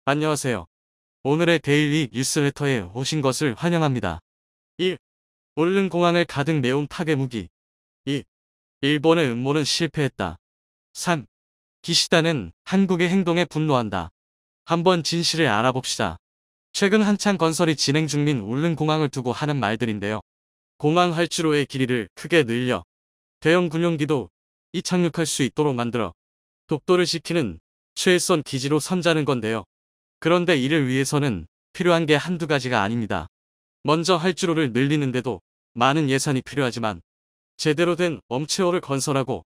안녕하세요. 오늘의 데일리 뉴스레터에 오신 것을 환영합니다. 1. 울릉 공항을 가득 메운 파괴 무기. 2. 일본의 음모는 실패했다. 3. 기시다는 한국의 행동에 분노한다. 한번 진실을 알아봅시다. 최근 한창 건설이 진행 중인 울릉 공항을 두고 하는 말들인데요. 공항 활주로의 길이를 크게 늘려 대형 군용기도 이착륙할 수 있도록 만들어 독도를 지키는 최일선 기지로 선자는 건데요. 그런데 이를 위해서는 필요한 게 한두 가지가 아닙니다. 먼저 활주로를 늘리는데도 많은 예산이 필요하지만 제대로 된 엄체호를 건설하고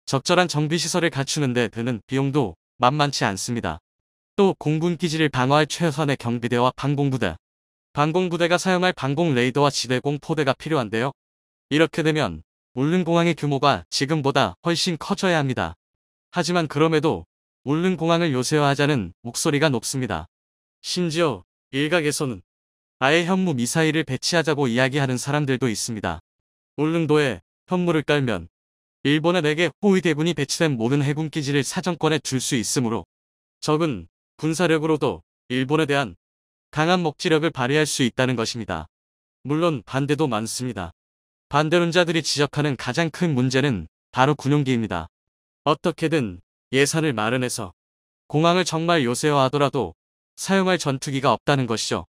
적절한 정비시설을 갖추는 데 드는 비용도 만만치 않습니다. 또 공군기지를 방어할 최선의 경비대와 방공부대, 방공부대가 사용할 방공 레이더와 지대공 포대가 필요한데요. 이렇게 되면 울릉공항의 규모가 지금보다 훨씬 커져야 합니다. 하지만 그럼에도 울릉공항을 요새화하자는 목소리가 높습니다. 심지어 일각에서는 아예 현무 미사일을 배치하자고 이야기하는 사람들도 있습니다. 울릉도에 현무를 깔면 일본의 4개 호위 대군이 배치된 모든 해군기지를 사정권에 둘 수 있으므로 적은 군사력으로도 일본에 대한 강한 먹지력을 발휘할 수 있다는 것입니다. 물론 반대도 많습니다. 반대론자들이 지적하는 가장 큰 문제는 바로 군용기입니다. 어떻게든 예산을 마련해서 공항을 정말 요새화하더라도 사용할 전투기가 없다는 것이죠.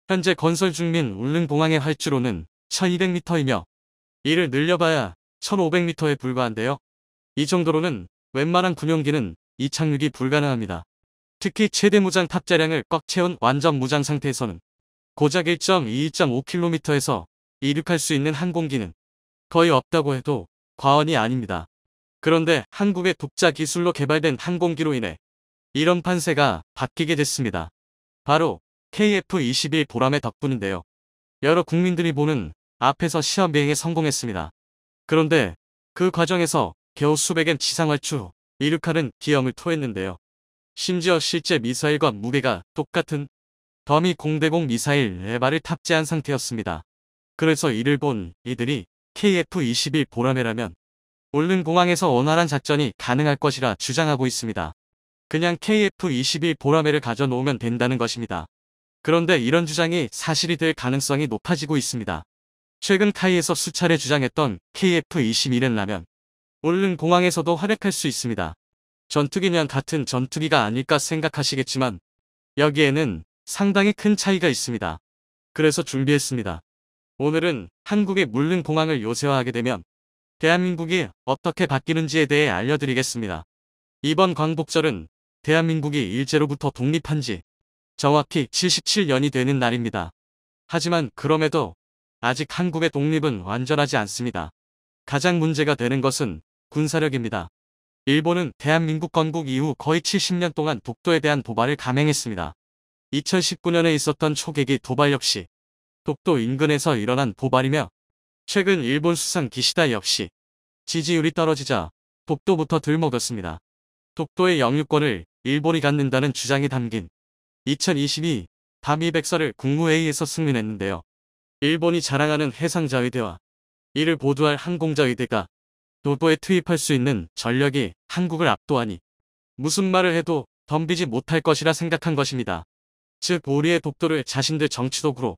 현재 건설 중인 울릉공항의 활주로는 1200m이며 이를 늘려봐야 1500m에 불과한데요. 이 정도로는 웬만한 군용기는 이착륙이 불가능합니다. 특히 최대 무장 탑재량을 꽉 채운 완전 무장 상태에서는 고작 1.2-1.5km에서 이륙할 수 있는 항공기는 거의 없다고 해도 과언이 아닙니다. 그런데 한국의 독자 기술로 개발된 항공기로 인해 이런 판세가 바뀌게 됐습니다. 바로 KF-21 보람의 덕분인데요. 여러 국민들이 보는 앞에서 시험 비행에 성공했습니다. 그런데 그 과정에서 겨우 수백엔 지상활주 이륙하는 기염을 토했는데요. 심지어 실제 미사일과 무게가 똑같은 더미 공대공 미사일 4발을 탑재한 상태였습니다. 그래서 이를 본 이들이 KF-21 보람이라면 울릉공항에서 원활한 작전이 가능할 것이라 주장하고 있습니다. 그냥 KF-21 보라매를 가져놓으면 된다는 것입니다. 그런데 이런 주장이 사실이 될 가능성이 높아지고 있습니다. 최근 타이에서 수차례 주장했던 KF-21이라면 울릉공항에서도 활약할 수 있습니다. 전투기냐 같은 전투기가 아닐까 생각하시겠지만 여기에는 상당히 큰 차이가 있습니다. 그래서 준비했습니다. 오늘은 한국의 울릉공항을 요새화하게 되면 대한민국이 어떻게 바뀌는지에 대해 알려드리겠습니다. 이번 광복절은 대한민국이 일제로부터 독립한 지 정확히 77년이 되는 날입니다. 하지만 그럼에도 아직 한국의 독립은 완전하지 않습니다. 가장 문제가 되는 것은 군사력입니다. 일본은 대한민국 건국 이후 거의 70년 동안 독도에 대한 도발을 감행했습니다. 2019년에 있었던 초계기 도발 역시 독도 인근에서 일어난 도발이며 최근 일본 수상 기시다 역시 지지율이 떨어지자 독도부터 들먹었습니다. 독도의 영유권을 일본이 갖는다는 주장이 담긴 2022 담의백서를 국무회의에서 승인했는데요. 일본이 자랑하는 해상자위대와 이를 보도할 항공자위대가 독도에 투입할 수 있는 전력이 한국을 압도하니 무슨 말을 해도 덤비지 못할 것이라 생각한 것입니다. 즉 우리의 독도를 자신들 정치도구로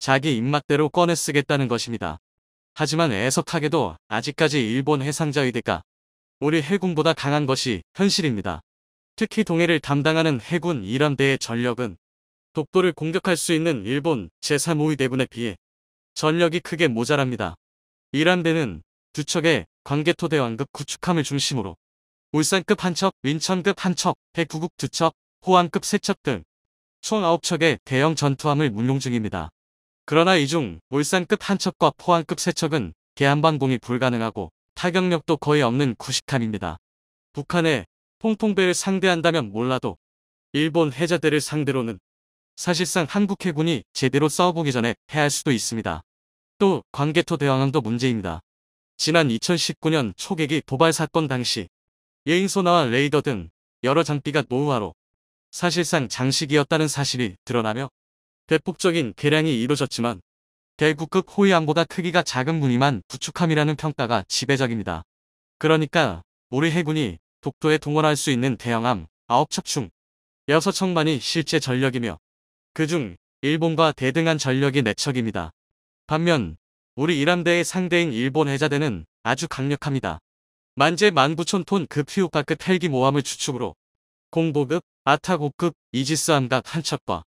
자기 입맛대로 꺼내 쓰겠다는 것입니다. 하지만 애석하게도 아직까지 일본 해상자위대가 우리 해군보다 강한 것이 현실입니다. 특히 동해를 담당하는 해군 1함대의 전력은 독도를 공격할 수 있는 일본 제3호위대군에 비해 전력이 크게 모자랍니다. 1함대는 두 척의 광개토 대왕급 구축함을 중심으로 울산급 한 척, 인천급 한 척, 대구급 두 척, 호암급 세 척 등 총 9척의 대형 전투함을 운용 중입니다. 그러나 이 중 울산급 한 척과 포항급 세 척은 개함방공이 불가능하고 타격력도 거의 없는 구식함입니다. 북한의 퐁퐁배를 상대한다면 몰라도 일본 해저대를 상대로는 사실상 한국 해군이 제대로 싸워보기 전에 패할 수도 있습니다. 또 광개토 대왕함도 문제입니다. 지난 2019년 초계기 도발 사건 당시 예인소나와 레이더 등 여러 장비가 노후화로 사실상 장식이었다는 사실이 드러나며 대폭적인 개량이 이루어졌지만 대구급 호위함보다 크기가 작은 무늬만 구축함이라는 평가가 지배적입니다. 그러니까 우리 해군이 독도에 동원할 수 있는 대형함 9척 중 6척만이 실제 전력이며 그중 일본과 대등한 전력이 4척입니다. 반면 우리 이람대의 상대인 일본 해자대는 아주 강력합니다. 만재 19,000톤 급 휘우파급 헬기 모함을 주축으로 공보급, 아타고급, 이지스 함각 1척과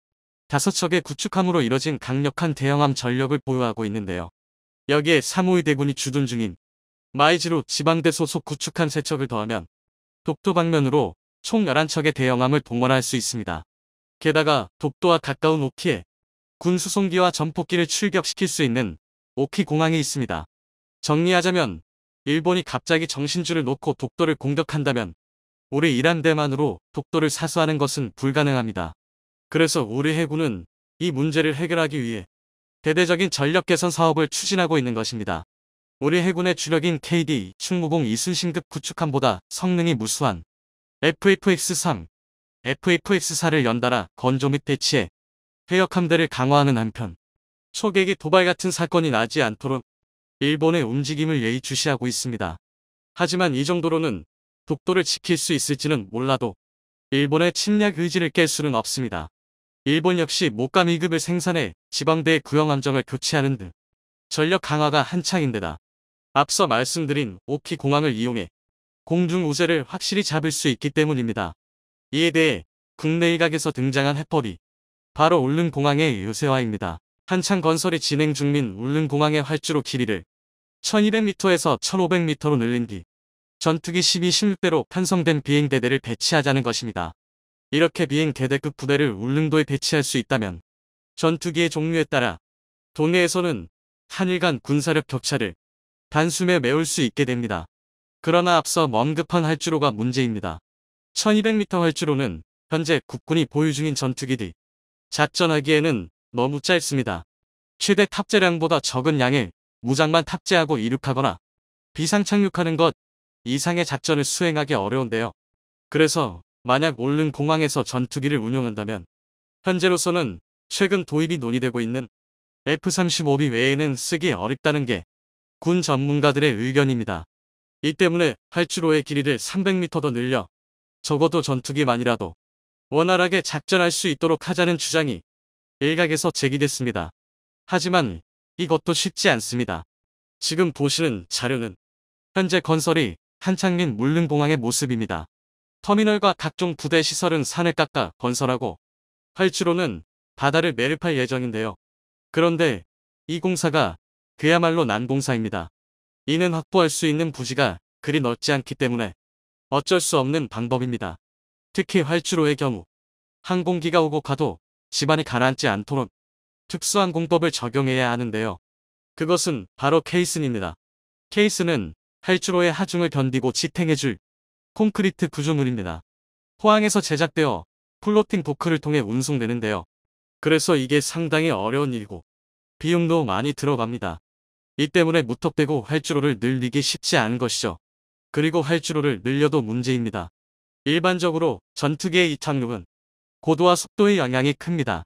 5척의 구축함으로 이뤄진 강력한 대형함 전력을 보유하고 있는데요. 여기에 사무이 대군이 주둔 중인 마이즈루 지방대 소속 구축함 3척을 더하면 독도 방면으로 총 11척의 대형함을 동원할 수 있습니다. 게다가 독도와 가까운 오키에 군 수송기와 전폭기를 출격시킬 수 있는 오키 공항이 있습니다. 정리하자면 일본이 갑자기 정신줄을 놓고 독도를 공격한다면 우리 이란대만으로 독도를 사수하는 것은 불가능합니다. 그래서 우리 해군은 이 문제를 해결하기 위해 대대적인 전력 개선 사업을 추진하고 있는 것입니다. 우리 해군의 주력인 KD 충무공 이순신급 구축함보다 성능이 무수한 FFX-3, FFX-4를 연달아 건조 및 대치해 해역함대를 강화하는 한편 초계기 도발 같은 사건이 나지 않도록 일본의 움직임을 예의주시하고 있습니다. 하지만 이 정도로는 독도를 지킬 수 있을지는 몰라도 일본의 침략 의지를 깰 수는 없습니다. 일본 역시 목감 2급을 생산해 지방대의 구형함정을 교체하는 등 전력 강화가 한창인데다 앞서 말씀드린 오키 공항을 이용해 공중 우세를 확실히 잡을 수 있기 때문입니다. 이에 대해 국내 일각에서 등장한 해법이 바로 울릉공항의 요새화입니다. 한창 건설이 진행 중인 울릉공항의 활주로 길이를 1200m에서 1500m로 늘린 뒤 전투기 12, 16대로 편성된 비행대대를 배치하자는 것입니다. 이렇게 비행대대급 부대를 울릉도에 배치할 수 있다면 전투기의 종류에 따라 동해에서는 한일 간 군사력 격차를 단숨에 메울 수 있게 됩니다. 그러나 앞서 언급한 활주로가 문제입니다. 1200m 활주로는 현재 국군이 보유 중인 전투기들이 작전하기에는 너무 짧습니다. 최대 탑재량보다 적은 양의 무장만 탑재하고 이륙하거나 비상 착륙하는 것 이상의 작전을 수행하기 어려운데요. 그래서 만약 울릉공항에서 전투기를 운용한다면 현재로서는 최근 도입이 논의되고 있는 F-35B 외에는 쓰기 어렵다는 게 군 전문가들의 의견입니다. 이 때문에 활주로의 길이를 300m 더 늘려 적어도 전투기만이라도 원활하게 작전할 수 있도록 하자는 주장이 일각에서 제기됐습니다. 하지만 이것도 쉽지 않습니다. 지금 보시는 자료는 현재 건설이 한창인 울릉공항의 모습입니다. 터미널과 각종 부대 시설은 산을 깎아 건설하고 활주로는 바다를 매립할 예정인데요. 그런데 이 공사가 그야말로 난공사입니다. 이는 확보할 수 있는 부지가 그리 넓지 않기 때문에 어쩔 수 없는 방법입니다. 특히 활주로의 경우 항공기가 오고 가도 집안이 가라앉지 않도록 특수한 공법을 적용해야 하는데요. 그것은 바로 케이슨입니다. 케이슨은 활주로의 하중을 견디고 지탱해줄 콘크리트 구조물입니다. 포항에서 제작되어 플로팅 도크를 통해 운송되는데요. 그래서 이게 상당히 어려운 일이고 비용도 많이 들어갑니다. 이 때문에 무턱대고 활주로를 늘리기 쉽지 않은 것이죠. 그리고 활주로를 늘려도 문제입니다. 일반적으로 전투기의 이착륙은 고도와 속도의 영향이 큽니다.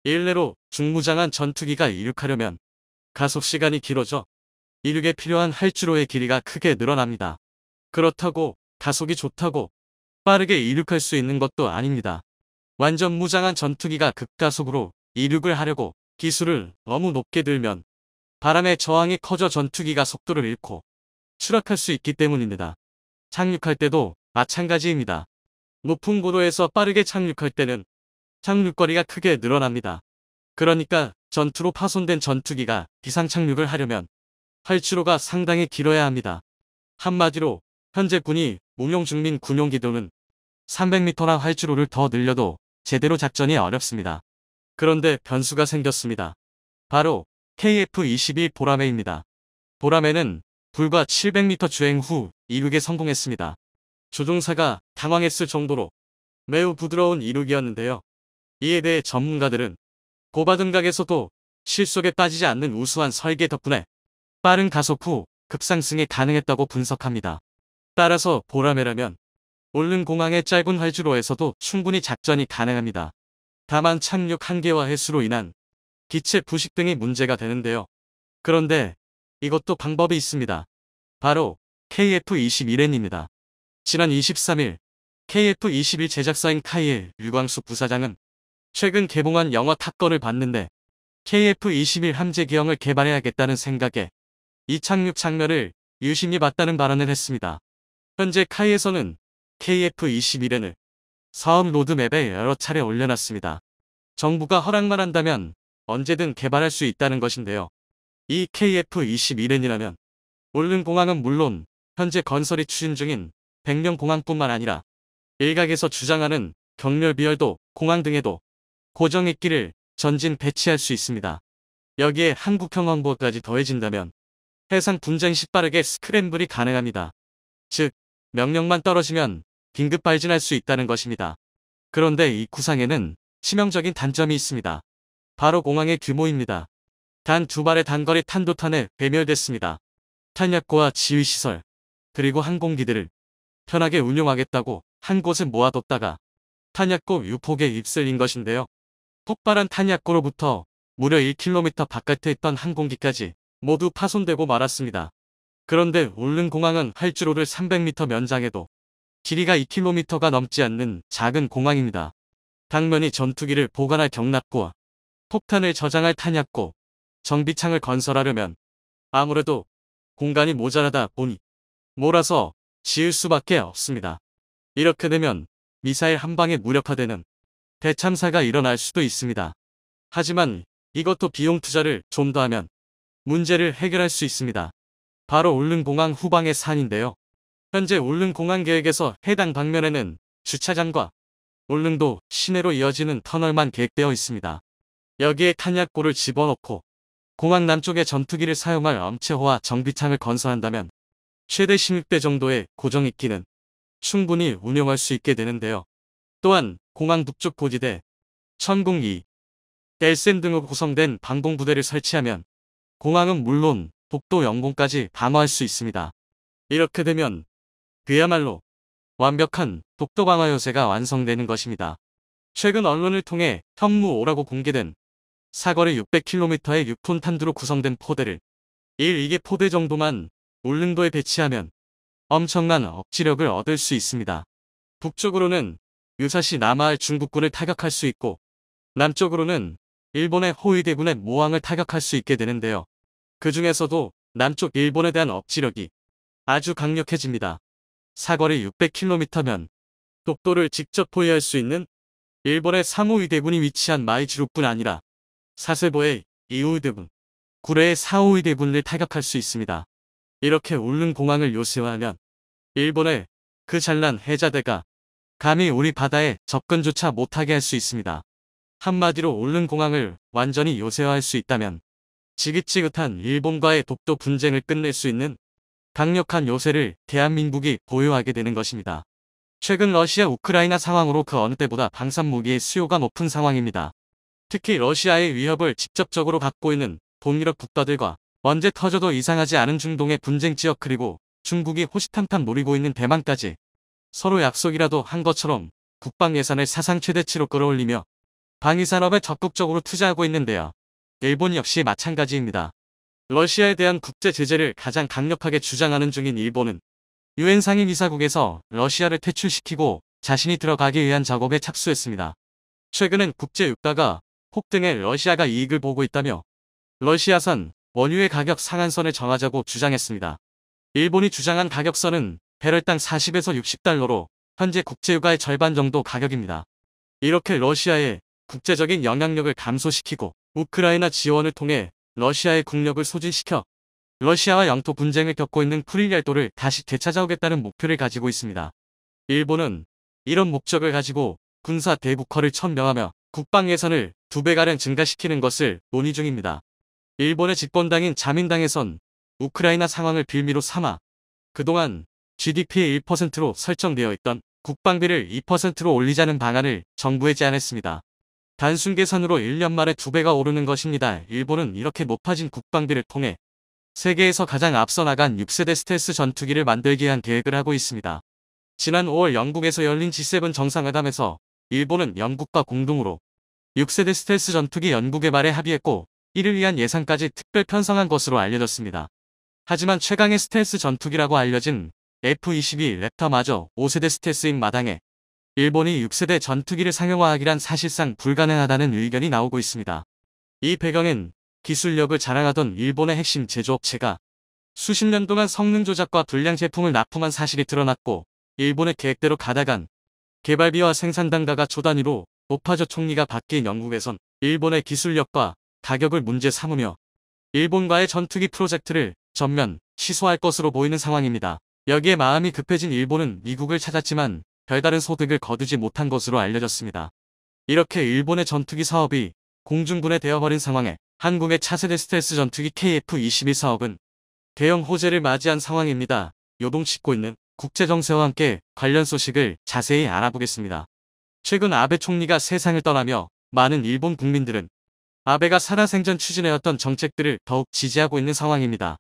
일례로 중무장한 전투기가 이륙하려면 가속시간이 길어져 이륙에 필요한 활주로의 길이가 크게 늘어납니다. 그렇다고 가속이 좋다고 빠르게 이륙할 수 있는 것도 아닙니다. 완전 무장한 전투기가 급가속으로 이륙을 하려고 기술을 너무 높게 들면 바람의 저항이 커져 전투기가 속도를 잃고 추락할 수 있기 때문입니다. 착륙할 때도 마찬가지입니다. 높은 고도에서 빠르게 착륙할 때는 착륙거리가 크게 늘어납니다. 그러니까 전투로 파손된 전투기가 비상 착륙을 하려면 활주로가 상당히 길어야 합니다. 한마디로 현재 군이 운용 중인 군용기도는 300m나 활주로를 더 늘려도 제대로 작전이 어렵습니다. 그런데 변수가 생겼습니다. 바로 KF-21 보라매입니다. 보라매는 불과 700m 주행 후 이륙에 성공했습니다. 조종사가 당황했을 정도로 매우 부드러운 이륙이었는데요. 이에 대해 전문가들은 고바등각에서도 실속에 빠지지 않는 우수한 설계 덕분에 빠른 가속 후 급상승이 가능했다고 분석합니다. 따라서 보라매라면 울릉공항의 짧은 활주로에서도 충분히 작전이 가능합니다. 다만 착륙 한계와 해수로 인한 기체 부식 등이 문제가 되는데요. 그런데 이것도 방법이 있습니다. 바로 KF-21N입니다. 지난 23일 KF-21 제작사인 카이의 류광수 부사장은 최근 개봉한 영화 탑건을 봤는데 KF-21 함재 기형을 개발해야겠다는 생각에 이착륙 장면을 유심히 봤다는 발언을 했습니다. 현재 카이에서는 KF-21을 사업 로드맵에 여러 차례 올려놨습니다. 정부가 허락만 한다면 언제든 개발할 수 있다는 것인데요. 이 KF-21N이라면 울릉공항은 물론 현재 건설이 추진 중인 백령공항뿐만 아니라 일각에서 주장하는 경렬비열도 공항 등에도 고정익기를 전진 배치할 수 있습니다. 여기에 한국형 항구까지 더해진다면 해상 분쟁 시 빠르게 스크램블이 가능합니다. 즉, 명령만 떨어지면 긴급 발진할 수 있다는 것입니다. 그런데 이 구상에는 치명적인 단점이 있습니다. 바로 공항의 규모입니다. 단 2발의 단거리 탄도탄에 배멸됐습니다. 탄약고와 지휘시설, 그리고 항공기들을 편하게 운용하겠다고 한 곳에 모아뒀다가 탄약고 유폭에 휩쓸린 것인데요. 폭발한 탄약고로부터 무려 1km 바깥에 있던 항공기까지 모두 파손되고 말았습니다. 그런데 울릉공항은 활주로를 300m 면장해도 길이가 2km가 넘지 않는 작은 공항입니다. 당면이 전투기를 보관할 경납고와 폭탄을 저장할 탄약고, 정비창을 건설하려면 아무래도 공간이 모자라다 보니 몰아서 지을 수밖에 없습니다. 이렇게 되면 미사일 한 방에 무력화되는 대참사가 일어날 수도 있습니다. 하지만 이것도 비용 투자를 좀 더 하면 문제를 해결할 수 있습니다. 바로 울릉공항 후방의 산인데요. 현재 울릉공항 계획에서 해당 방면에는 주차장과 울릉도 시내로 이어지는 터널만 계획되어 있습니다. 여기에 탄약고를 집어넣고 공항 남쪽에 전투기를 사용할 엄체호와 정비창을 건설한다면 최대 16대 정도의 고정익기는 충분히 운용할 수 있게 되는데요. 또한 공항 북쪽 고지대, 천궁2, 델센 등으로 구성된 방공부대를 설치하면 공항은 물론 독도 영공까지 방어할 수 있습니다. 이렇게 되면 그야말로 완벽한 독도 방어 요새가 완성되는 것입니다. 최근 언론을 통해 현무5라고 공개된 사거리 600km의 6톤 탄두로 구성된 포대를 2개 포대 정도만 울릉도에 배치하면 엄청난 억지력을 얻을 수 있습니다. 북쪽으로는 유사시 남하할 중국군을 타격할 수 있고 남쪽으로는 일본의 호위대군의 모항을 타격할 수 있게 되는데요. 그 중에서도 남쪽 일본에 대한 억지력이 아주 강력해집니다. 사거리 600km면 독도를 직접 포위할 수 있는 일본의 3호위대군이 위치한 마이즈루뿐 아니라 사세보의 2호위대군, 구레의 4호위대군을 타격할 수 있습니다. 이렇게 울릉공항을 요새화하면 일본의 그 잘난 해자대가 감히 우리 바다에 접근조차 못하게 할 수 있습니다. 한마디로 울릉공항을 완전히 요새화할 수 있다면 지긋지긋한 일본과의 독도 분쟁을 끝낼 수 있는 강력한 요새를 대한민국이 보유하게 되는 것입니다. 최근 러시아 우크라이나 상황으로 그 어느 때보다 방산무기의 수요가 높은 상황입니다. 특히 러시아의 위협을 직접적으로 받고 있는 동유럽 국가들과 언제 터져도 이상하지 않은 중동의 분쟁 지역 그리고 중국이 호시탐탐 노리고 있는 대만까지 서로 약속이라도 한 것처럼 국방 예산을 사상 최대치로 끌어올리며 방위산업에 적극적으로 투자하고 있는데요. 일본 역시 마찬가지입니다. 러시아에 대한 국제 제재를 가장 강력하게 주장하는 중인 일본은 유엔 상임이사국에서 러시아를 퇴출시키고 자신이 들어가기 위한 작업에 착수했습니다. 최근엔 국제 유가가 폭등해 러시아가 이익을 보고 있다며 러시아산 원유의 가격 상한선을 정하자고 주장했습니다. 일본이 주장한 가격선은 배럴당 40에서 60달러로 현재 국제유가의 절반 정도 가격입니다. 이렇게 러시아의 국제적인 영향력을 감소시키고 우크라이나 지원을 통해 러시아의 국력을 소진시켜 러시아와 영토 분쟁을 겪고 있는 쿠릴얄도를 다시 되찾아오겠다는 목표를 가지고 있습니다. 일본은 이런 목적을 가지고 군사 대국화를 천명하며 국방 예산을 2배가량 증가시키는 것을 논의 중입니다. 일본의 집권당인 자민당에선 우크라이나 상황을 빌미로 삼아 그동안 GDP의 1%로 설정되어 있던 국방비를 2%로 올리자는 방안을 정부에 제안했습니다. 단순 계산으로 1년 만에 2배가 오르는 것입니다. 일본은 이렇게 높아진 국방비를 통해 세계에서 가장 앞서 나간 6세대 스텔스 전투기를 만들기 위한 계획을 하고 있습니다. 지난 5월 영국에서 열린 G7 정상회담에서 일본은 영국과 공동으로 6세대 스텔스 전투기 연구 개발에 합의했고 이를 위한 예산까지 특별 편성한 것으로 알려졌습니다. 하지만 최강의 스텔스 전투기라고 알려진 F-22 랩터마저 5세대 스텔스인 마당에 일본이 6세대 전투기를 상용화하기란 사실상 불가능하다는 의견이 나오고 있습니다. 이 배경엔 기술력을 자랑하던 일본의 핵심 제조업체가 수십 년 동안 성능 조작과 불량 제품을 납품한 사실이 드러났고, 일본의 계획대로 가다간 개발비와 생산 단가가 조 단위로 높아져 총리가 바뀐 영국에선 일본의 기술력과 가격을 문제 삼으며 일본과의 전투기 프로젝트를 전면 취소할 것으로 보이는 상황입니다. 여기에 마음이 급해진 일본은 미국을 찾았지만 별다른 소득을 거두지 못한 것으로 알려졌습니다. 이렇게 일본의 전투기 사업이 공중분해되어 버린 상황에 한국의 차세대 스텔스 전투기 KF-21 사업은 대형 호재를 맞이한 상황입니다. 요동치고 있는 국제정세와 함께 관련 소식을 자세히 알아보겠습니다. 최근 아베 총리가 세상을 떠나며 많은 일본 국민들은 아베가 살아생전 추진해왔던 정책들을 더욱 지지하고 있는 상황입니다.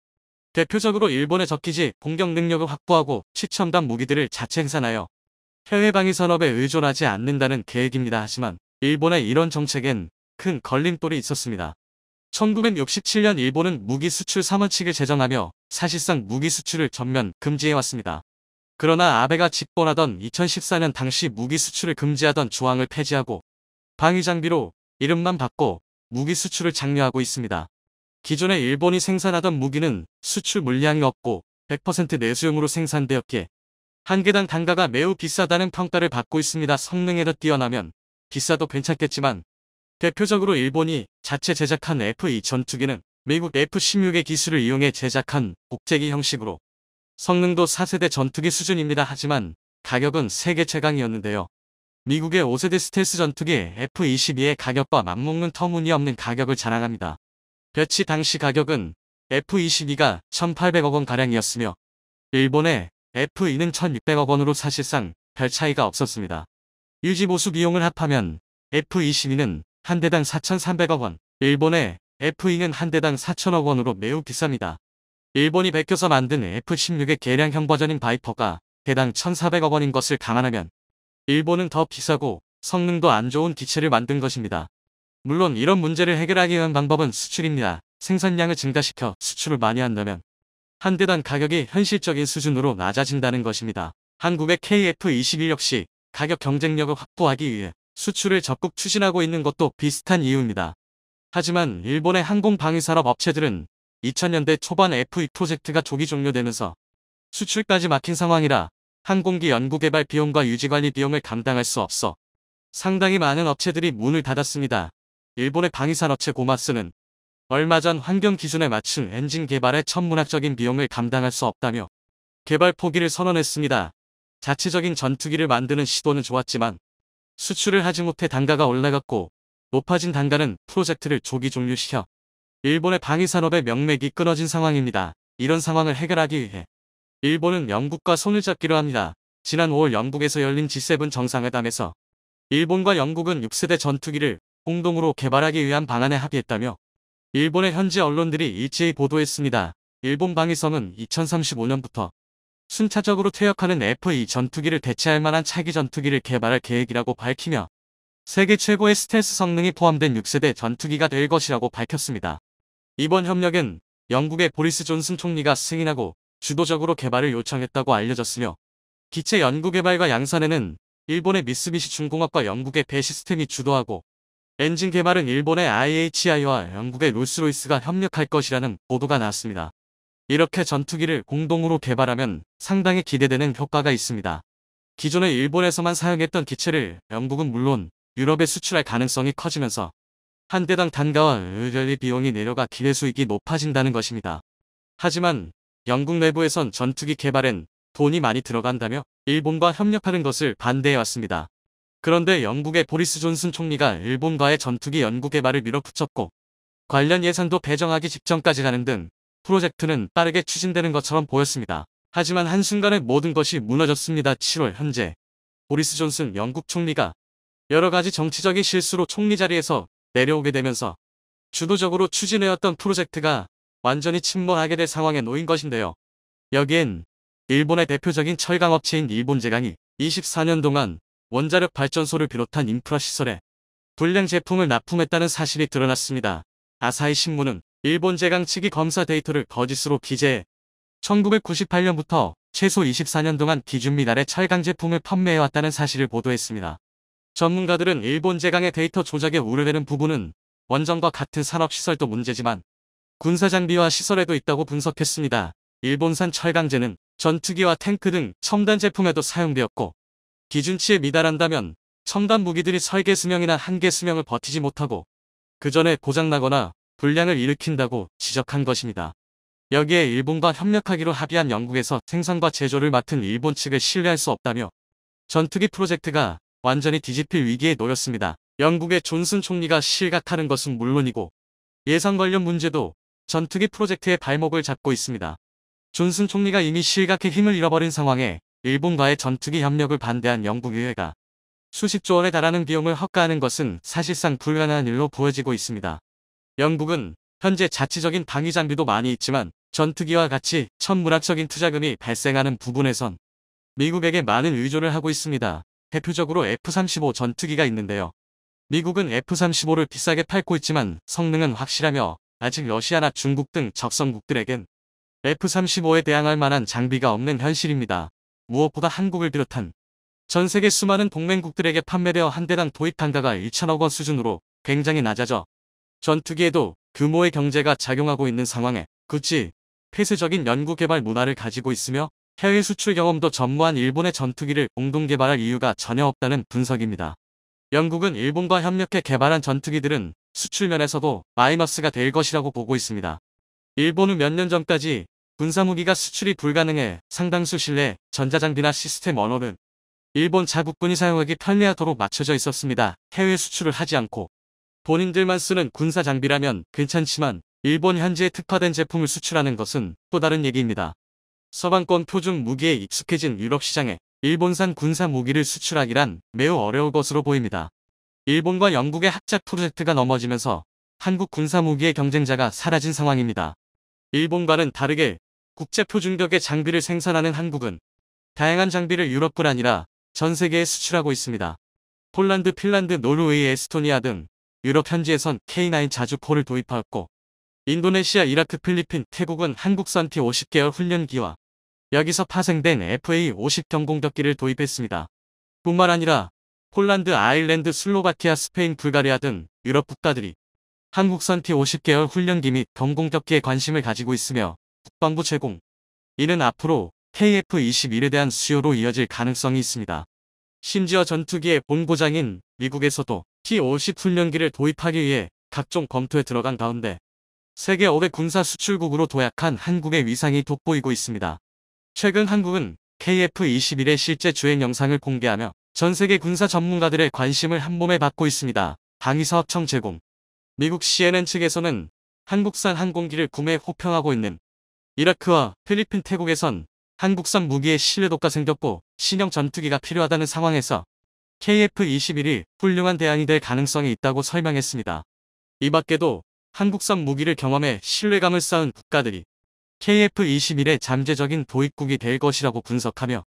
대표적으로 일본의 적기지 공격 능력을 확보하고 최첨단 무기들을 자체 생산하여 해외 방위 산업에 의존하지 않는다는 계획입니다. 하지만 일본의 이런 정책엔 큰 걸림돌이 있었습니다. 1967년 일본은 무기 수출 3원칙을 제정하며 사실상 무기 수출을 전면 금지해왔습니다. 그러나 아베가 집권하던 2014년 당시 무기 수출을 금지하던 조항을 폐지하고 방위 장비로 이름만 바꿔 무기 수출을 장려하고 있습니다. 기존에 일본이 생산하던 무기는 수출 물량이 없고 100% 내수용으로 생산되었기에 한 개당 단가가 매우 비싸다는 평가를 받고 있습니다. 성능에도 뛰어나면 비싸도 괜찮겠지만 대표적으로 일본이 자체 제작한 F-2 전투기는 미국 F-16의 기술을 이용해 제작한 복제기 형식으로 성능도 4세대 전투기 수준입니다. 하지만 가격은 세계 최강이었는데요. 미국의 5세대 스텔스 전투기 F-22의 가격과 맞먹는 터무니없는 가격을 자랑합니다. 배치 당시 가격은 F-22가 1,800억 원가량이었으며 일본의 F-2는 1,600억 원으로 사실상 별 차이가 없었습니다. 유지보수 비용을 합하면 F-22는 한 대당 4,300억 원, 일본의 F-2는 한 대당 4,000억 원으로 매우 비쌉니다. 일본이 베껴서 만든 F-16의 개량형 버전인 바이퍼가 대당 1,400억 원인 것을 감안하면 일본은 더 비싸고 성능도 안 좋은 기체를 만든 것입니다. 물론 이런 문제를 해결하기 위한 방법은 수출입니다. 생산량을 증가시켜 수출을 많이 한다면 한 대당 가격이 현실적인 수준으로 낮아진다는 것입니다. 한국의 KF-21 역시 가격 경쟁력을 확보하기 위해 수출을 적극 추진하고 있는 것도 비슷한 이유입니다. 하지만 일본의 항공방위산업 업체들은 2000년대 초반 F-2 프로젝트가 조기 종료되면서 수출까지 막힌 상황이라 항공기 연구개발 비용과 유지관리 비용을 감당할 수 없어 상당히 많은 업체들이 문을 닫았습니다. 일본의 방위산업체 고마스는 얼마 전 환경 기준에 맞춘 엔진 개발에 천문학적인 비용을 감당할 수 없다며 개발 포기를 선언했습니다. 자체적인 전투기를 만드는 시도는 좋았지만 수출을 하지 못해 단가가 올라갔고 높아진 단가는 프로젝트를 조기 종료시켜 일본의 방위산업의 명맥이 끊어진 상황입니다. 이런 상황을 해결하기 위해 일본은 영국과 손을 잡기로 합니다. 지난 5월 영국에서 열린 G7 정상회담에서 일본과 영국은 6세대 전투기를 공동으로 개발하기 위한 방안에 합의했다며 일본의 현지 언론들이 일제히 보도했습니다. 일본 방위성은 2035년부터 순차적으로 퇴역하는 F-2 전투기를 대체할 만한 차기 전투기를 개발할 계획이라고 밝히며 세계 최고의 스텔스 성능이 포함된 6세대 전투기가 될 것이라고 밝혔습니다. 이번 협력은 영국의 보리스 존슨 총리가 승인하고 주도적으로 개발을 요청했다고 알려졌으며 기체 연구개발과 양산에는 일본의 미쓰비시 중공업과 영국의 배 시스템이 주도하고 엔진 개발은 일본의 IHI와 영국의 롤스로이스가 협력할 것이라는 보도가 나왔습니다. 이렇게 전투기를 공동으로 개발하면 상당히 기대되는 효과가 있습니다. 기존에 일본에서만 사용했던 기체를 영국은 물론 유럽에 수출할 가능성이 커지면서 한 대당 단가와 의료비 비용이 내려가 기회수익이 높아진다는 것입니다. 하지만 영국 내부에선 전투기 개발엔 돈이 많이 들어간다며 일본과 협력하는 것을 반대해왔습니다. 그런데 영국의 보리스 존슨 총리가 일본과의 전투기 연구 개발을 밀어붙였고 관련 예산도 배정하기 직전까지 가는 등 프로젝트는 빠르게 추진되는 것처럼 보였습니다. 하지만 한순간에 모든 것이 무너졌습니다. 7월 현재 보리스 존슨 영국 총리가 여러 가지 정치적인 실수로 총리 자리에서 내려오게 되면서 주도적으로 추진해왔던 프로젝트가 완전히 침몰하게 될 상황에 놓인 것인데요. 여기엔 일본의 대표적인 철강업체인 일본제강이 24년 동안 원자력 발전소를 비롯한 인프라 시설에 불량 제품을 납품했다는 사실이 드러났습니다. 아사히 신문은 일본제강 측이 검사 데이터를 거짓으로 기재해 1998년부터 최소 24년 동안 기준 미달의 철강 제품을 판매해왔다는 사실을 보도했습니다. 전문가들은 일본 제강의 데이터 조작에 우려되는 부분은 원전과 같은 산업시설도 문제지만 군사장비와 시설에도 있다고 분석했습니다. 일본산 철강제는 전투기와 탱크 등 첨단 제품에도 사용되었고 기준치에 미달한다면 첨단 무기들이 설계 수명이나 한계 수명을 버티지 못하고 그 전에 고장나거나 불량을 일으킨다고 지적한 것입니다. 여기에 일본과 협력하기로 합의한 영국에서 생산과 제조를 맡은 일본 측을 신뢰할 수 없다며 전투기 프로젝트가 완전히 뒤집힐 위기에 놓였습니다. 영국의 존슨 총리가 실각하는 것은 물론이고 예산 관련 문제도 전투기 프로젝트의 발목을 잡고 있습니다. 존슨 총리가 이미 실각해 힘을 잃어버린 상황에 일본과의 전투기 협력을 반대한 영국 의회가 수십조 원에 달하는 비용을 헛가하는 것은 사실상 불가능한 일로 보여지고 있습니다. 영국은 현재 자치적인 방위 장비도 많이 있지만 전투기와 같이 천문학적인 투자금이 발생하는 부분에선 미국에게 많은 의존을 하고 있습니다. 대표적으로 F-35 전투기가 있는데요. 미국은 F-35를 비싸게 팔고 있지만 성능은 확실하며 아직 러시아나 중국 등 적성국들에겐 F-35에 대항할 만한 장비가 없는 현실입니다. 무엇보다 한국을 비롯한 전 세계 수많은 동맹국들에게 판매되어 한 대당 도입 단가가 1천억 원 수준으로 굉장히 낮아져 전투기에도 규모의 경제가 작용하고 있는 상황에 굳이 폐쇄적인 연구개발 문화를 가지고 있으며 해외 수출 경험도 전무한 일본의 전투기를 공동 개발할 이유가 전혀 없다는 분석입니다. 영국은 일본과 협력해 개발한 전투기들은 수출 면에서도 마이너스가 될 것이라고 보고 있습니다. 일본은 몇 년 전까지 군사무기가 수출이 불가능해 상당수 실내 전자장비나 시스템 언어는 일본 자국군이 사용하기 편리하도록 맞춰져 있었습니다. 해외 수출을 하지 않고 본인들만 쓰는 군사 장비라면 괜찮지만 일본 현지에 특화된 제품을 수출하는 것은 또 다른 얘기입니다. 서방권 표준 무기에 익숙해진 유럽 시장에 일본산 군사 무기를 수출하기란 매우 어려울 것으로 보입니다. 일본과 영국의 합작 프로젝트가 넘어지면서 한국 군사 무기의 경쟁자가 사라진 상황입니다. 일본과는 다르게 국제 표준격의 장비를 생산하는 한국은 다양한 장비를 유럽뿐 아니라 전 세계에 수출하고 있습니다. 폴란드, 핀란드, 노르웨이, 에스토니아 등 유럽 현지에선 K9 자주포를 도입하였고 인도네시아, 이라크, 필리핀, 태국은 한국산 T-50계열 훈련기와 여기서 파생된 FA-50 경공격기를 도입했습니다. 뿐만 아니라 폴란드, 아일랜드, 슬로바키아, 스페인, 불가리아 등 유럽 국가들이 한국산 T-50계열 훈련기 및 경공격기에 관심을 가지고 있으며 국방부 제공, 이는 앞으로 KF-21에 대한 수요로 이어질 가능성이 있습니다. 심지어 전투기의 본고장인 미국에서도 T-50 훈련기를 도입하기 위해 각종 검토에 들어간 가운데 세계 5대 군사 수출국으로 도약한 한국의 위상이 돋보이고 있습니다. 최근 한국은 KF-21의 실제 주행 영상을 공개하며 전 세계 군사 전문가들의 관심을 한몸에 받고 있습니다. 방위사업청 제공. 미국 CNN 측에서는 한국산 항공기를 구매 호평하고 있는 이라크와 필리핀, 태국에선 한국산 무기의 신뢰도가 생겼고 신형 전투기가 필요하다는 상황에서 KF-21이 훌륭한 대안이 될 가능성이 있다고 설명했습니다. 이 밖에도 한국산 무기를 경험해 신뢰감을 쌓은 국가들이 KF-21의 잠재적인 도입국이 될 것이라고 분석하며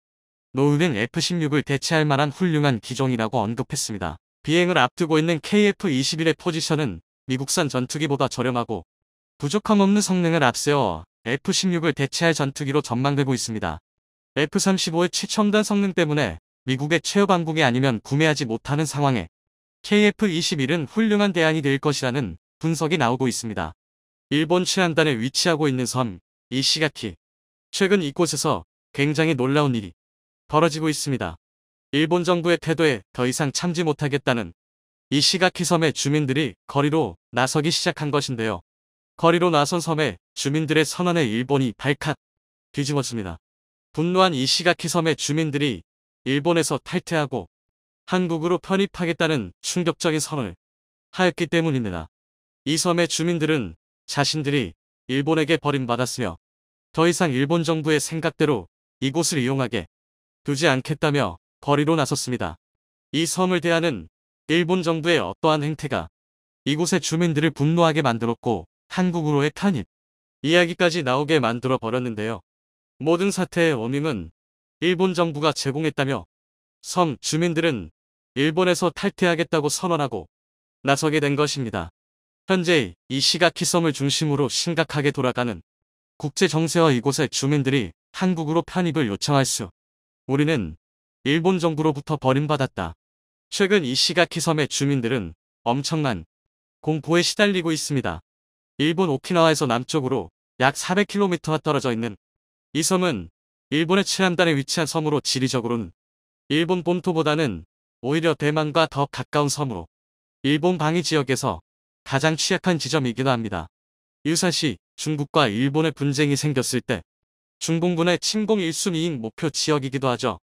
노후된 F-16을 대체할 만한 훌륭한 기종이라고 언급했습니다. 비행을 앞두고 있는 KF-21의 포지션은 미국산 전투기보다 저렴하고 부족함 없는 성능을 앞세워 F-16을 대체할 전투기로 전망되고 있습니다. F-35의 최첨단 성능 때문에 미국의 최후 방북이 아니면 구매하지 못하는 상황에 KF-21은 훌륭한 대안이 될 것이라는 분석이 나오고 있습니다. 일본 최안단에 위치하고 있는 섬 이시가키. 최근 이곳에서 굉장히 놀라운 일이 벌어지고 있습니다. 일본 정부의 태도에 더 이상 참지 못하겠다는 이시가키 섬의 주민들이 거리로 나서기 시작한 것인데요. 거리로 나선 섬의 주민들의 선언에 일본이 발칵 뒤집어집니다. 분노한 이시가키 섬의 주민들이 일본에서 탈퇴하고 한국으로 편입하겠다는 충격적인 선언을 하였기 때문입니다. 이 섬의 주민들은 자신들이 일본에게 버림받았으며 더 이상 일본 정부의 생각대로 이곳을 이용하게 두지 않겠다며 거리로 나섰습니다. 이 섬을 대하는 일본 정부의 어떠한 행태가 이곳의 주민들을 분노하게 만들었고 한국으로의 편입 이야기까지 나오게 만들어 버렸는데요. 모든 사태의 원인은 일본 정부가 제공했다며 섬 주민들은 일본에서 탈퇴하겠다고 선언하고 나서게 된 것입니다. 현재 이시가키 섬을 중심으로 심각하게 돌아가는 국제 정세와 이곳의 주민들이 한국으로 편입을 요청할 수. 우리는 일본 정부로부터 버림받았다. 최근 이시가키 섬의 주민들은 엄청난 공포에 시달리고 있습니다. 일본 오키나와에서 남쪽으로 약 400km가 떨어져 있는 이 섬은 일본의 칠암단에 위치한 섬으로 지리적으로는 일본 본토보다는 오히려 대만과 더 가까운 섬으로 일본 방위 지역에서 가장 취약한 지점이기도 합니다. 유사시 중국과 일본의 분쟁이 생겼을 때 중공군의 침공 1순위인 목표 지역이기도 하죠.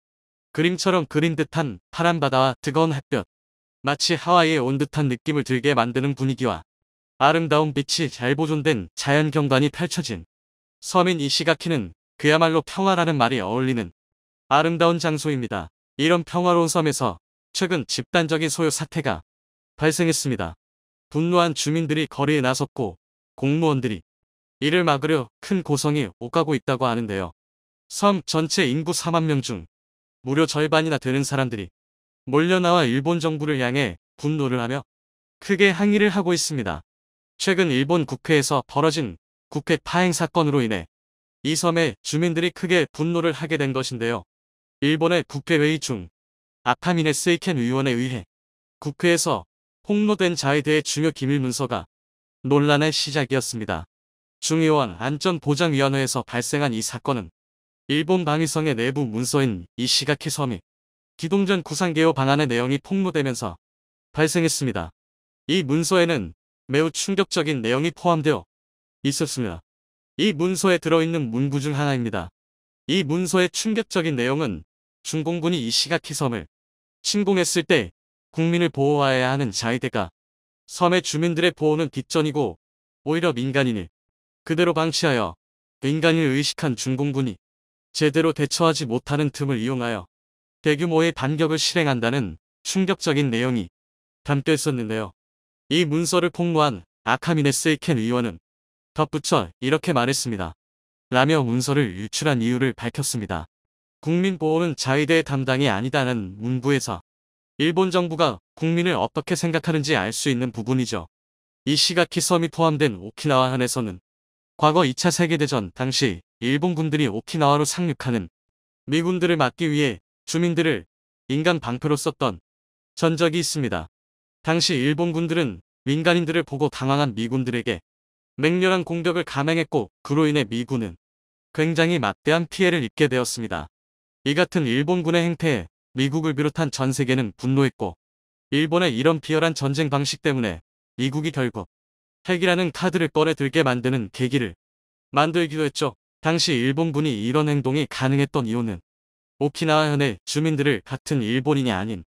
그림처럼 그린 듯한 파란 바다와 뜨거운 햇볕, 마치 하와이에 온 듯한 느낌을 들게 만드는 분위기와 아름다운 빛이 잘 보존된 자연 경관이 펼쳐진 섬인 이시가키는 그야말로 평화라는 말이 어울리는 아름다운 장소입니다. 이런 평화로운 섬에서 최근 집단적인 소요 사태가 발생했습니다. 분노한 주민들이 거리에 나섰고 공무원들이 이를 막으려 큰 고성이 오가고 있다고 하는데요. 섬 전체 인구 4만 명 중 무려 절반이나 되는 사람들이 몰려나와 일본 정부를 향해 분노를 하며 크게 항의를 하고 있습니다. 최근 일본 국회에서 벌어진 국회 파행 사건으로 인해 이 섬의 주민들이 크게 분노를 하게 된 것인데요. 일본의 국회회의 중 아카미네 세이켄 의원에 의해 국회에서 폭로된 자에 대해 중요 기밀 문서가 논란의 시작이었습니다. 중의원 안전보장위원회에서 발생한 이 사건은 일본 방위성의 내부 문서인 이시가키 섬이 기동전 구상개요 방안의 내용이 폭로되면서 발생했습니다. 이 문서에는 매우 충격적인 내용이 포함되어 있었습니다. 이 문서에 들어있는 문구 중 하나입니다. 이 문서의 충격적인 내용은 중공군이 이시가키 섬을 침공했을 때 국민을 보호하여야 하는 자위대가 섬의 주민들의 보호는 뒷전이고 오히려 민간인을 그대로 방치하여 민간인을 의식한 중공군이 제대로 대처하지 못하는 틈을 이용하여 대규모의 반격을 실행한다는 충격적인 내용이 담겨 있었는데요. 이 문서를 폭로한 아카미네 세이켄 의원은 덧붙여 이렇게 말했습니다. 라며 문서를 유출한 이유를 밝혔습니다. 국민 보호는 자위대의 담당이 아니다는 문구에서 일본 정부가 국민을 어떻게 생각하는지 알 수 있는 부분이죠. 이시가키 섬이 포함된 오키나와 현에서는 과거 2차 세계대전 당시 일본군들이 오키나와로 상륙하는 미군들을 막기 위해 주민들을 인간 방패로 썼던 전적이 있습니다. 당시 일본군들은 민간인들을 보고 당황한 미군들에게 맹렬한 공격을 감행했고 그로 인해 미군은 굉장히 막대한 피해를 입게 되었습니다. 이 같은 일본군의 행태에 미국을 비롯한 전 세계는 분노했고 일본의 이런 비열한 전쟁 방식 때문에 미국이 결국 핵이라는 카드를 꺼내 들게 만드는 계기를 만들기도 했죠. 당시 일본군이 이런 행동이 가능했던 이유는 오키나와 현의 주민들을 같은 일본인이 아닌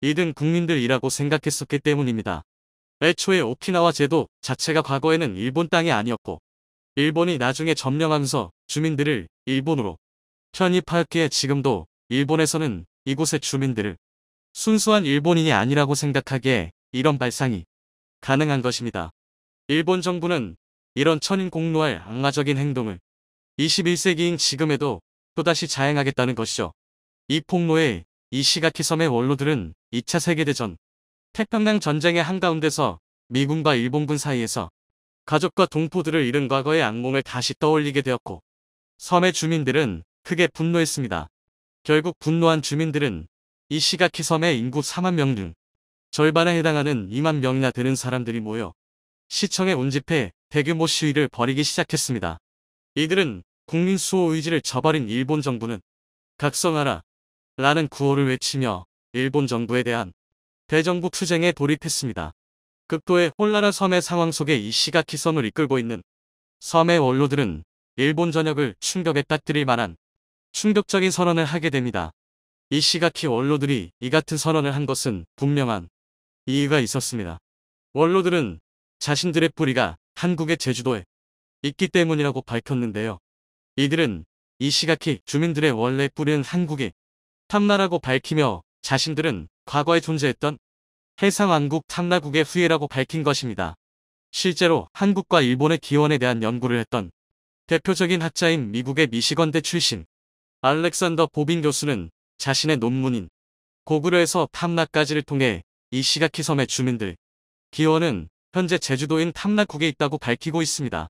이등 국민들이라고 생각했었기 때문입니다. 애초에 오키나와 제도 자체가 과거에는 일본 땅이 아니었고 일본이 나중에 점령하면서 주민들을 일본으로 편입하였기에 지금도 일본에서는 이곳의 주민들을 순수한 일본인이 아니라고 생각하기에 이런 발상이 가능한 것입니다. 일본 정부는 이런 천인공노할 악마적인 행동을 21세기인 지금에도 또다시 자행하겠다는 것이죠. 이 폭로에 이시가키 섬의 원로들은 2차 세계대전 태평양 전쟁의 한가운데서 미군과 일본군 사이에서 가족과 동포들을 잃은 과거의 악몽을 다시 떠올리게 되었고 섬의 주민들은 크게 분노했습니다. 결국 분노한 주민들은 이시가키 섬의 인구 4만 명 중 절반에 해당하는 2만 명이나 되는 사람들이 모여 시청에 운집해 대규모 시위를 벌이기 시작했습니다. 이들은 국민 수호 의지를 저버린 일본 정부는 각성하라 라는 구호를 외치며 일본 정부에 대한 대정부 투쟁에 돌입했습니다. 극도의 혼란한 섬의 상황 속에 이시가키 섬을 이끌고 있는 섬의 원로들은 일본 전역을 충격에 빠뜨릴 만한 충격적인 선언을 하게 됩니다. 이시가키 원로들이 이 같은 선언을 한 것은 분명한 이유가 있었습니다. 원로들은 자신들의 뿌리가 한국의 제주도에 있기 때문이라고 밝혔는데요. 이들은 이시가키 주민들의 원래 뿌리는 한국의 탐나라고 밝히며 자신들은 과거에 존재했던 해상왕국 탐나국의 후예라고 밝힌 것입니다. 실제로 한국과 일본의 기원에 대한 연구를 했던 대표적인 학자인 미국의 미시건대 출신 알렉산더 보빈 교수는 자신의 논문인 고구려에서 탐나까지를 통해 이시가키 섬의 주민들 기원은 현재 제주도인 탐나국에 있다고 밝히고 있습니다.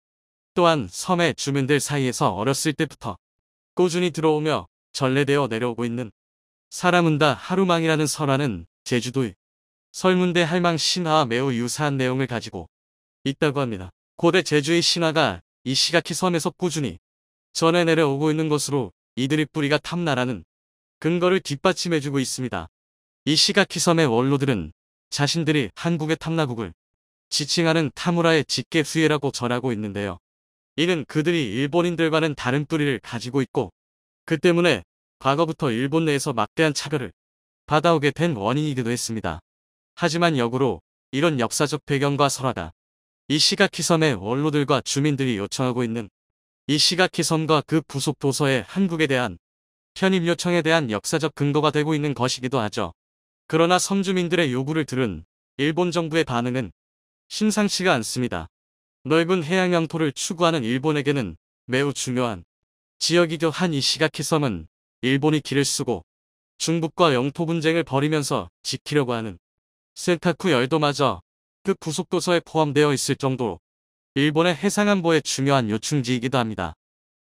또한 섬의 주민들 사이에서 어렸을 때부터 꾸준히 들어오며 전래되어 내려오고 있는 사람은다 하루망이라는 설화는 제주도의 설문대 할망 신화와 매우 유사한 내용을 가지고 있다고 합니다. 고대 제주의 신화가 이시가키 섬에서 꾸준히 전해 내려오고 있는 것으로 이들의 뿌리가 탐나라는 근거를 뒷받침해주고 있습니다. 이시가키 섬의 원로들은 자신들이 한국의 탐나국을 지칭하는 타무라의 직계 후예라고 전하고 있는데요. 이는 그들이 일본인들과는 다른 뿌리를 가지고 있고 그 때문에 과거부터 일본 내에서 막대한 차별을 받아오게 된 원인이기도 했습니다. 하지만 역으로 이런 역사적 배경과 설화가 이시가키 섬의 원로들과 주민들이 요청하고 있는 이시가키 섬과 그 부속 도서의 한국에 대한 편입 요청에 대한 역사적 근거가 되고 있는 것이기도 하죠. 그러나 섬 주민들의 요구를 들은 일본 정부의 반응은 심상치가 않습니다. 넓은 해양 영토를 추구하는 일본에게는 매우 중요한 지역이기도 한 이시가키 섬은 일본이 길을 쓰고 중국과 영토 분쟁을 벌이면서 지키려고 하는 센카쿠 열도마저 그 부속 도서에 포함되어 있을 정도로 일본의 해상안보의 중요한 요충지이기도 합니다.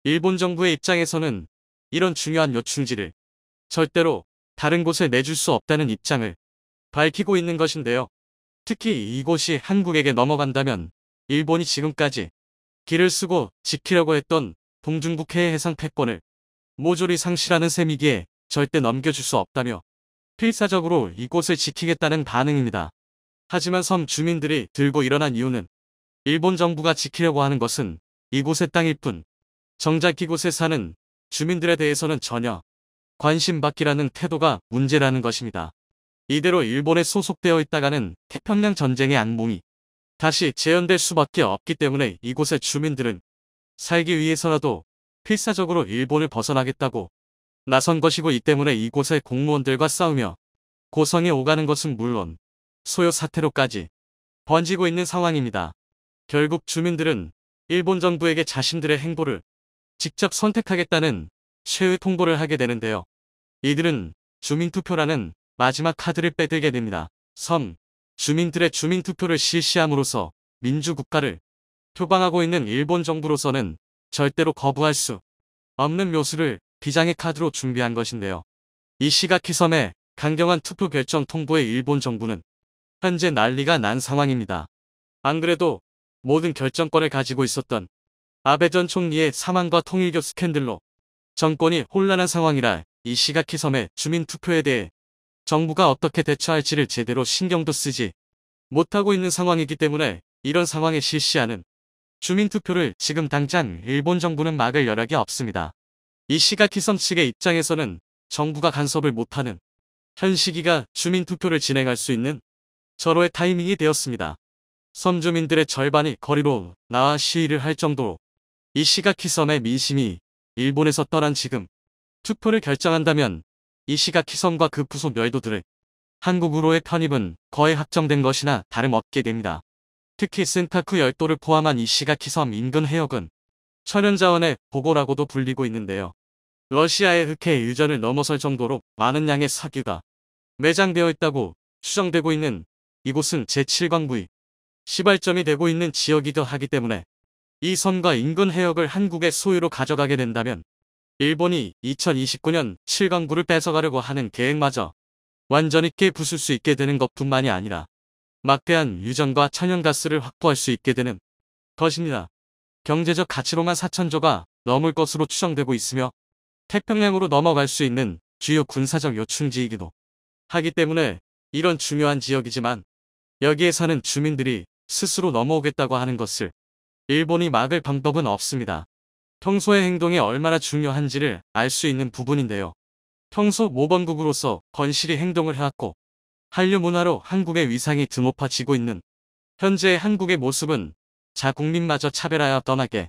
일본 정부의 입장에서는 이런 중요한 요충지를 절대로 다른 곳에 내줄 수 없다는 입장을 밝히고 있는 것인데요. 특히 이곳이 한국에게 넘어간다면 일본이 지금까지 길을 쓰고 지키려고 했던 동중국해의 해상 패권을 모조리 상실하는 셈이기에 절대 넘겨줄 수 없다며 필사적으로 이곳을 지키겠다는 반응입니다. 하지만 섬 주민들이 들고 일어난 이유는 일본 정부가 지키려고 하는 것은 이곳의 땅일 뿐 정작 이곳에 사는 주민들에 대해서는 전혀 관심받기라는 태도가 문제라는 것입니다. 이대로 일본에 소속되어 있다가는 태평양 전쟁의 악몽이 다시 재현될 수밖에 없기 때문에 이곳의 주민들은 살기 위해서라도 필사적으로 일본을 벗어나겠다고 나선 것이고 이 때문에 이곳의 공무원들과 싸우며 고성에 오가는 것은 물론 소요 사태로까지 번지고 있는 상황입니다. 결국 주민들은 일본 정부에게 자신들의 행보를 직접 선택하겠다는 최후 통보를 하게 되는데요. 이들은 주민투표라는 마지막 카드를 빼들게 됩니다. 섬 주민들의 주민투표를 실시함으로써 민주국가를 표방하고 있는 일본 정부로서는 절대로 거부할 수 없는 묘수를 비장의 카드로 준비한 것인데요. 이시가키 섬의 강경한 투표 결정 통보에 일본 정부는 현재 난리가 난 상황입니다. 안 그래도 모든 결정권을 가지고 있었던 아베 전 총리의 사망과 통일교 스캔들로 정권이 혼란한 상황이라 이시가키 섬의 주민투표에 대해 정부가 어떻게 대처할지를 제대로 신경도 쓰지 못하고 있는 상황이기 때문에 이런 상황에 실시하는 주민투표를 지금 당장 일본 정부는 막을 여력이 없습니다. 이시가키 섬 측의 입장에서는 정부가 간섭을 못하는 현 시기가 주민투표를 진행할 수 있는 절호의 타이밍이 되었습니다. 섬 주민들의 절반이 거리로 나와 시위를 할 정도로 이시가키 섬의 민심이 일본에서 떠난 지금 투표를 결정한다면 이시가키 섬과 그 부속 열도들의 한국으로의 편입은 거의 확정된 것이나 다름없게 됩니다. 특히 센카쿠 열도를 포함한 이시가키 섬 인근 해역은 천연자원의 보고라고도 불리고 있는데요. 러시아의 흑해 유전을 넘어설 정도로 많은 양의 석유가 매장되어 있다고 추정되고 있는 이곳은 제7광부의 시발점이 되고 있는 지역이기도 하기 때문에 이 섬과 인근 해역을 한국의 소유로 가져가게 된다면 일본이 2029년 7광부를 뺏어가려고 하는 계획마저 완전히 깨부술 수 있게 되는 것뿐만이 아니라 막대한 유전과 천연가스를 확보할 수 있게 되는 것입니다. 경제적 가치로만 4천조가 넘을 것으로 추정되고 있으며 태평양으로 넘어갈 수 있는 주요 군사적 요충지이기도 하기 때문에 이런 중요한 지역이지만 여기에 사는 주민들이 스스로 넘어오겠다고 하는 것을 일본이 막을 방법은 없습니다. 평소의 행동이 얼마나 중요한지를 알 수 있는 부분인데요. 평소 모범국으로서 건실히 행동을 해왔고 한류 문화로 한국의 위상이 드높아지고 있는 현재의 한국의 모습은 자국민마저 차별하여 떠나게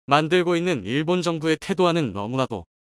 만들고 있는 일본 정부의 태도와는 너무나도